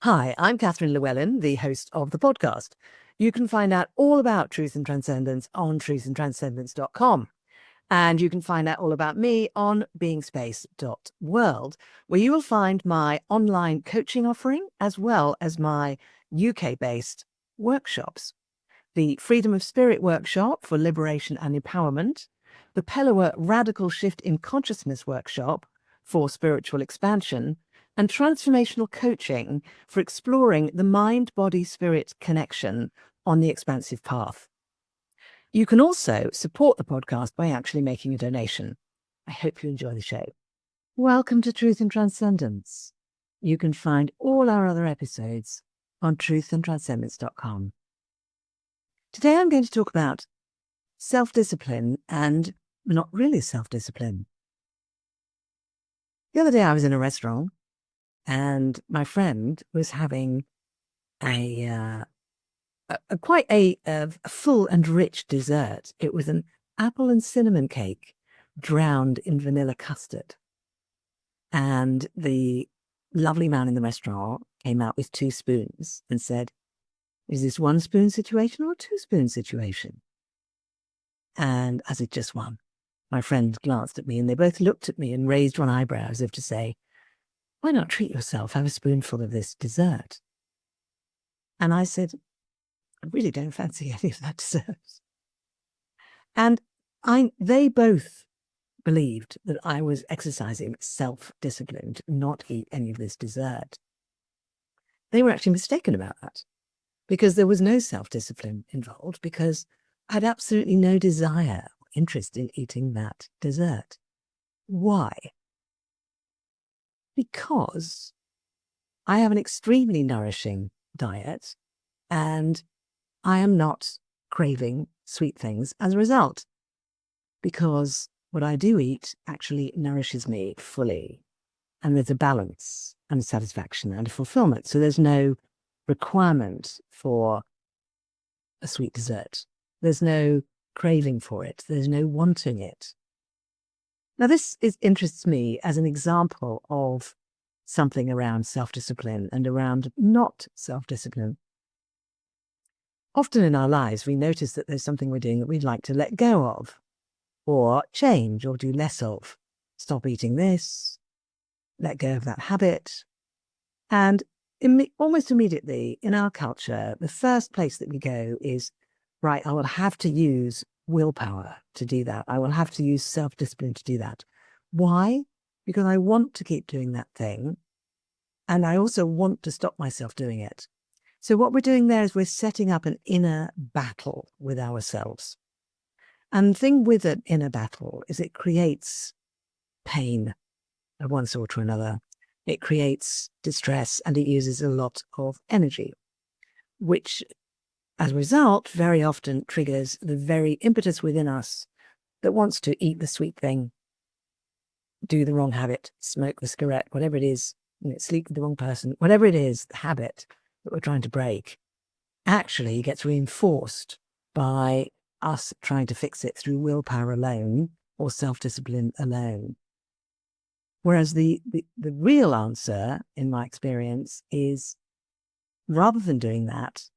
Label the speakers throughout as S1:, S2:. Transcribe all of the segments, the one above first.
S1: Hi, I'm Catherine Llewellyn, the host of the podcast. You can find out all about Truth and Transcendence on truthandtranscendence.com. And you can find out all about me on beingspace.world, where you will find my online coaching offering, as well as my UK-based workshops. The Freedom of Spirit workshop for liberation and empowerment, the Pellower Radical Shift in Consciousness workshop for spiritual expansion, and transformational coaching for exploring the mind-body-spirit connection on the expansive path. You can also support the podcast by actually making a donation. I hope you enjoy the show. Welcome to Truth and Transcendence. You can find all our other episodes on truthandtranscendence.com. Today I'm going to talk about self-discipline and not really self-discipline. The other day I was in a restaurant and my friend was having a quite a full and rich dessert. It was an apple and cinnamon cake drowned in vanilla custard. And the lovely man in the restaurant came out with 2 spoons and said, "Is this 1 spoon situation or a 2 spoon situation?" And I said, "Just 1." My friend glanced at me and they both looked at me and raised one eyebrow as if to say, "Why not treat yourself? Have a spoonful of this dessert." And I said, "I really don't fancy any of that dessert." And they both believed that I was exercising self-discipline to not eat any of this dessert. They were actually mistaken about that, because there was no self-discipline involved, because I had absolutely no desire or interest in eating that dessert. Why? Because I have an extremely nourishing diet and I am not craving sweet things as a result, because what I do eat actually nourishes me fully, and there's a balance and a satisfaction and a fulfillment. So there's no requirement for a sweet dessert. There's no craving for it. There's no wanting it. Now, this interests me as an example of something around self-discipline and around not self-discipline. Often in our lives, we notice that there's something we're doing that we'd like to let go of, or change, or do less of. Stop eating this, let go of that habit. And almost immediately in our culture, the first place that we go is, right, I will have to use willpower to do that. I will have to use self-discipline to do that. Why? Because I want to keep doing that thing. And I also want to stop myself doing it. So what we're doing there is we're setting up an inner battle with ourselves. And the thing with an inner battle is it creates pain of one sort or another. It creates distress and it uses a lot of energy, which as a result very often triggers the very impetus within us that wants to eat the sweet thing, do the wrong habit, smoke the cigarette, whatever it is, sleep with the wrong person, whatever it is, the habit that we're trying to break, actually gets reinforced by us trying to fix it through willpower alone or self-discipline alone. Whereas the real answer, in my experience, is rather than doing that,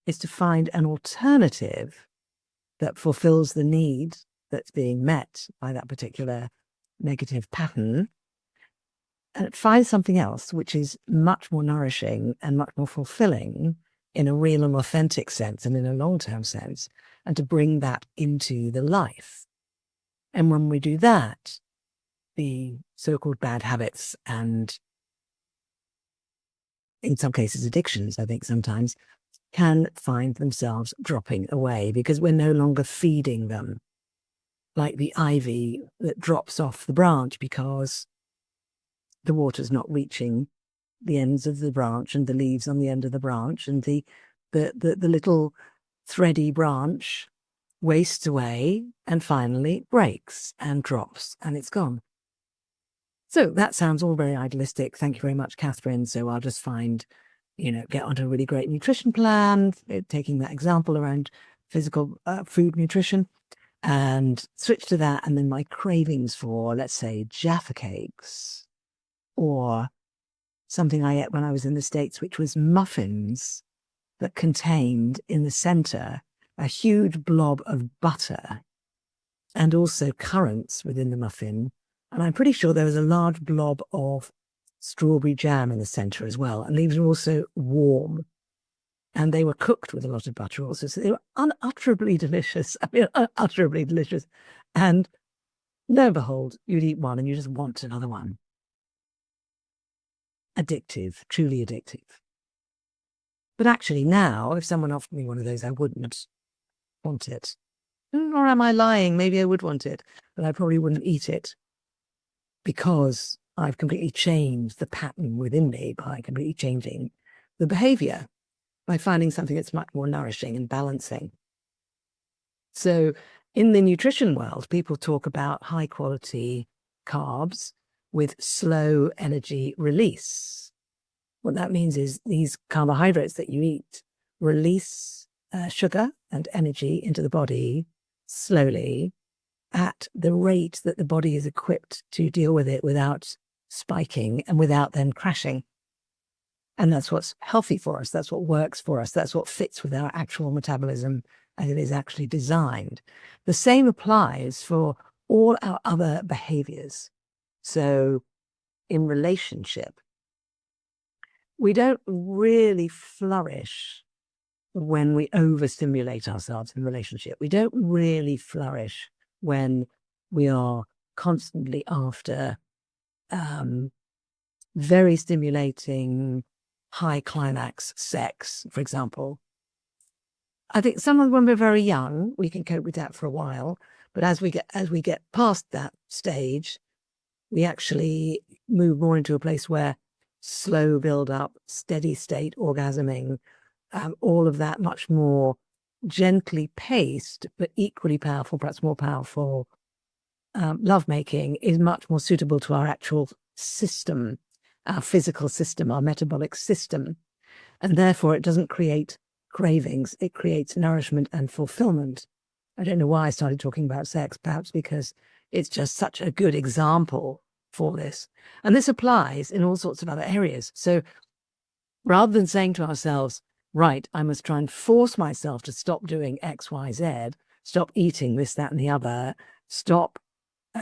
S1: is to find an alternative that fulfills the need that's being met by that particular negative pattern, and find something else which is much more nourishing and much more fulfilling in a real and authentic sense and in a long-term sense, and to bring that into the life. And when we do that, the so-called bad habits and in some cases addictions, I think sometimes, can find themselves dropping away because we're no longer feeding them like the ivy that drops off the branch because the water's not reaching the ends of the branch and the leaves on the end of the branch, and the little thready branch wastes away and finally breaks and drops and it's gone. So that sounds all very idealistic. Thank you very much, Catherine. So I'll just get onto a really great nutrition plan, taking that example around physical food nutrition, and switch to that. And then my cravings for, let's say, Jaffa cakes or something I ate when I was in the States, which was muffins that contained in the center a huge blob of butter and also currants within the muffin. And I'm pretty sure there was a large blob of strawberry jam in the center as well. And these were also warm. And they were cooked with a lot of butter also. So they were unutterably delicious. I mean, unutterably delicious. And lo and behold, you'd eat one and you just want another one. Addictive, truly addictive. But actually now, if someone offered me one of those, I wouldn't want it. Or am I lying? Maybe I would want it, but I probably wouldn't eat it because I've completely changed the pattern within me by completely changing the behavior, by finding something that's much more nourishing and balancing. So in the nutrition world, people talk about high quality carbs with slow energy release. What that means is these carbohydrates that you eat release sugar and energy into the body slowly at the rate that the body is equipped to deal with it without spiking and without then crashing. And that's what's healthy for us. That's what works for us. That's what fits with our actual metabolism as it is actually designed. The same applies for all our other behaviors. So in relationship, we don't really flourish when we overstimulate ourselves in relationship. We don't really flourish when we are constantly after very stimulating, high climax sex, for example. I think sometimes when we're very young, we can cope with that for a while. But as we get past that stage, we actually move more into a place where slow build up, steady state orgasming, all of that much more gently paced, but equally powerful, perhaps more powerful lovemaking is much more suitable to our actual system, our physical system, our metabolic system. And therefore it doesn't create cravings, it creates nourishment and fulfillment. I don't know why I started talking about sex, perhaps because it's just such a good example for this. And this applies in all sorts of other areas. So rather than saying to ourselves, right, I must try and force myself to stop doing X, Y, Z, stop eating this, that, and the other, stop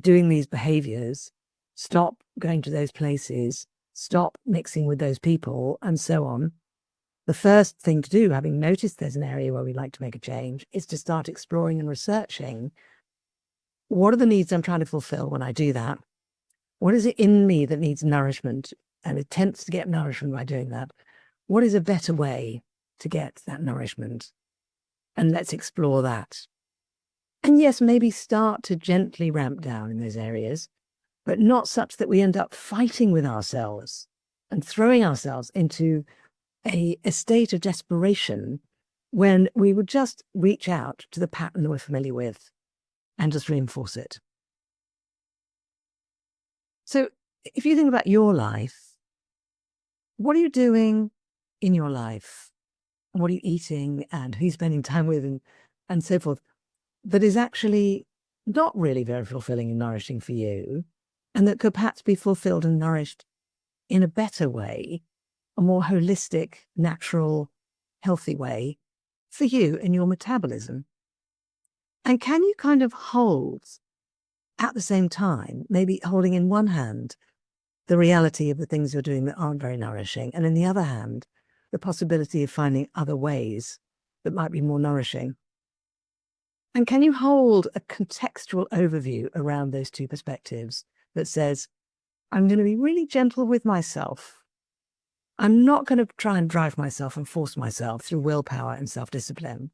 S1: doing these behaviors, stop going to those places, stop mixing with those people, and so on. The first thing to do, having noticed there's an area where we'd like to make a change, is to start exploring and researching what are the needs I'm trying to fulfill when I do that? What is it in me that needs nourishment and attempts to get nourishment by doing that? What is a better way to get that nourishment? And let's explore that. And yes, maybe start to gently ramp down in those areas, but not such that we end up fighting with ourselves and throwing ourselves into a state of desperation when we would just reach out to the pattern that we're familiar with and just reinforce it. So if you think about your life, what are you doing in your life? What are you eating and who are you spending time with and so forth that is actually not really very fulfilling and nourishing for you, and that could perhaps be fulfilled and nourished in a better way, a more holistic, natural, healthy way for you and your metabolism? And can you kind of hold at the same time, maybe holding in one hand the reality of the things you're doing that aren't very nourishing, and in the other hand, the possibility of finding other ways that might be more nourishing? And can you hold a contextual overview around those two perspectives that says, I'm going to be really gentle with myself. I'm not going to try and drive myself and force myself through willpower and self-discipline.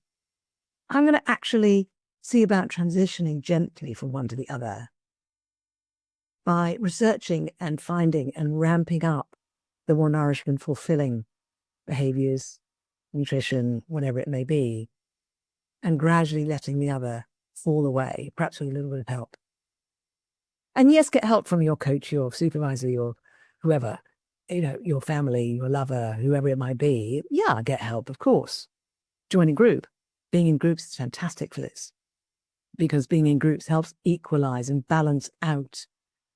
S1: I'm going to actually see about transitioning gently from one to the other by researching and finding and ramping up the more nourishment fulfilling behaviors, nutrition, whatever it may be, and gradually letting the other fall away, perhaps with a little bit of help. And yes, get help from your coach, your supervisor, your whoever, your family, your lover, whoever it might be. Yeah, get help, of course. Join a group. Being in groups is fantastic for this, because being in groups helps equalize and balance out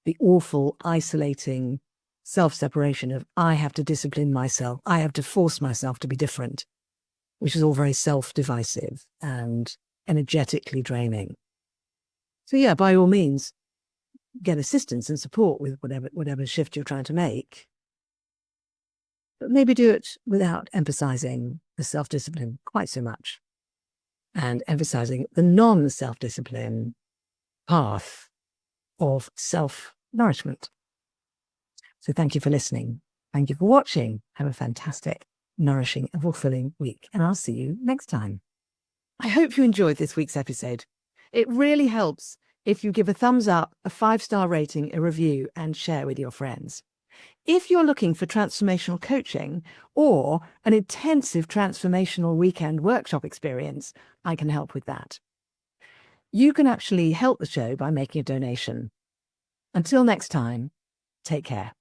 S1: the awful, isolating self-separation of I have to discipline myself, I have to force myself to be different, which is all very self-divisive and energetically draining. So yeah, by all means, get assistance and support with whatever shift you're trying to make. But maybe do it without emphasizing the self-discipline quite so much, and emphasizing the non-self-discipline path of self-nourishment. So thank you for listening. Thank you for watching. Have a fantastic, nourishing and fulfilling week, and I'll see you next time. I hope you enjoyed this week's episode. It really helps if you give a thumbs up, a 5-star rating, a review, and share with your friends. If you're looking for transformational coaching or an intensive transformational weekend workshop experience, I can help with that. You can actually help the show by making a donation. Until next time, take care.